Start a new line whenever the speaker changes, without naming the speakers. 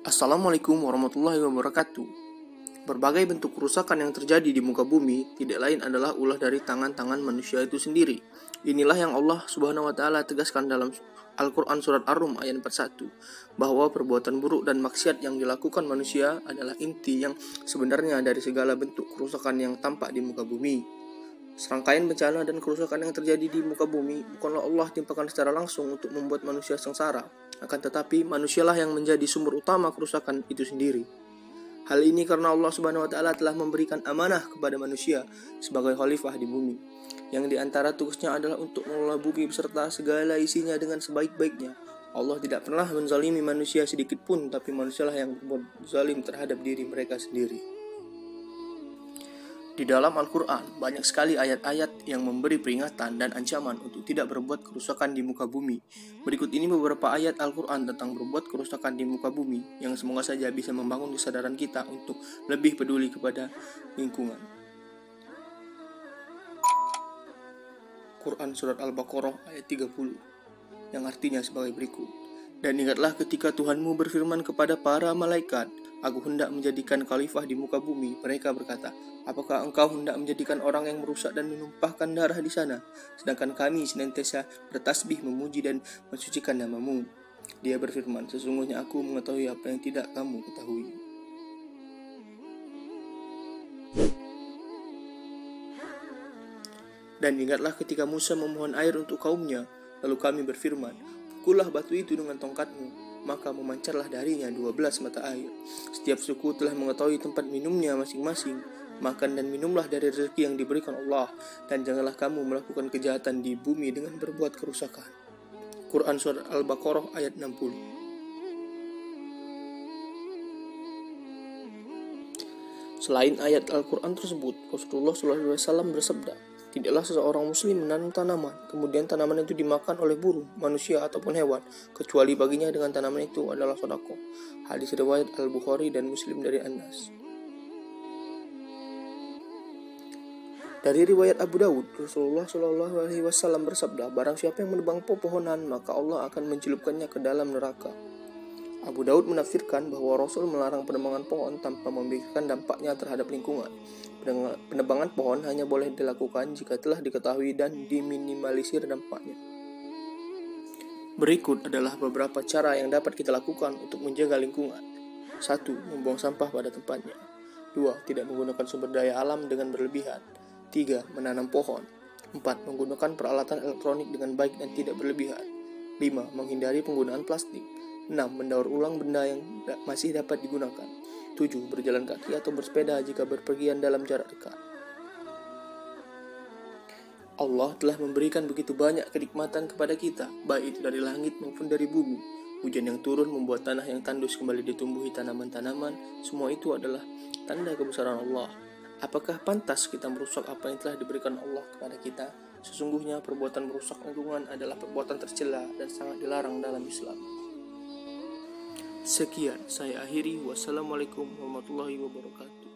Assalamualaikum warahmatullahi wabarakatuh. Berbagai bentuk kerusakan yang terjadi di muka bumi tidak lain adalah ulah dari tangan-tangan manusia itu sendiri. Inilah yang Allah Subhanahu wa taala tegaskan dalam Al-Qur'an surat Ar-Rum ayat 41, bahwa perbuatan buruk dan maksiat yang dilakukan manusia adalah inti yang sebenarnya dari segala bentuk kerusakan yang tampak di muka bumi. Serangkaian bencana dan kerusakan yang terjadi di muka bumi bukanlah Allah timpakan secara langsung untuk membuat manusia sengsara, akan tetapi manusialah yang menjadi sumber utama kerusakan itu sendiri. Hal ini karena Allah Subhanahu wa taala telah memberikan amanah kepada manusia sebagai khalifah di bumi, yang di antara tugasnya adalah untuk mengelola bumi beserta segala isinya dengan sebaik-baiknya. Allah tidak pernah menzalimi manusia sedikit pun, tapi manusialah yang berbuat zalim terhadap diri mereka sendiri. Di dalam Al-Quran, banyak sekali ayat-ayat yang memberi peringatan dan ancaman untuk tidak berbuat kerusakan di muka bumi. Berikut ini beberapa ayat Al-Quran tentang berbuat kerusakan di muka bumi, yang semoga saja bisa membangun kesadaran kita untuk lebih peduli kepada lingkungan. Quran Surat Al-Baqarah ayat 30, yang artinya sebagai berikut. Dan ingatlah ketika Tuhanmu berfirman kepada para malaikat, Aku hendak menjadikan khalifah di muka bumi. Mereka berkata, apakah engkau hendak menjadikan orang yang merusak dan menumpahkan darah di sana? Sedangkan kami senantiasa bertasbih, memuji dan mensucikan namamu. Dia berfirman, sesungguhnya aku mengetahui apa yang tidak kamu ketahui. Dan ingatlah ketika Musa memohon air untuk kaumnya, lalu kami berfirman, pukullah batu itu dengan tongkatmu, maka memancarlah darinya 12 mata air. Setiap suku telah mengetahui tempat minumnya masing-masing. Makan dan minumlah dari rezeki yang diberikan Allah, dan janganlah kamu melakukan kejahatan di bumi dengan berbuat kerusakan. Quran Surat Al-Baqarah ayat 60. Selain ayat Al-Quran tersebut, Rasulullah SAW bersabda, tidaklah seseorang muslim menanam tanaman, kemudian tanaman itu dimakan oleh burung, manusia ataupun hewan, kecuali baginya dengan tanaman itu adalah sedekah. Hadis riwayat Al-Bukhari dan Muslim dari Anas. Dari riwayat Abu Dawud, Rasulullah SAW bersabda, barang siapa yang menebang pepohonan, maka Allah akan mencelupkannya ke dalam neraka. Abu Daud menafsirkan bahwa Rasul melarang penebangan pohon tanpa memikirkan dampaknya terhadap lingkungan. Penebangan pohon hanya boleh dilakukan jika telah diketahui dan diminimalisir dampaknya. Berikut adalah beberapa cara yang dapat kita lakukan untuk menjaga lingkungan. 1. Membuang sampah pada tempatnya. 2. Tidak menggunakan sumber daya alam dengan berlebihan. 3. Menanam pohon. 4. Menggunakan peralatan elektronik dengan baik dan tidak berlebihan. 5. Menghindari penggunaan plastik. 6. Mendaur ulang benda yang masih dapat digunakan. 7. Berjalan kaki atau bersepeda jika berpergian dalam jarak dekat. Allah telah memberikan begitu banyak kenikmatan kepada kita, baik itu dari langit maupun dari bumi. Hujan yang turun membuat tanah yang tandus kembali ditumbuhi tanaman-tanaman. Semua itu adalah tanda kebesaran Allah. Apakah pantas kita merusak apa yang telah diberikan Allah kepada kita? Sesungguhnya perbuatan merusak lingkungan adalah perbuatan tercela dan sangat dilarang dalam Islam. Sekian, saya akhiri. Wassalamualaikum warahmatullahi wabarakatuh.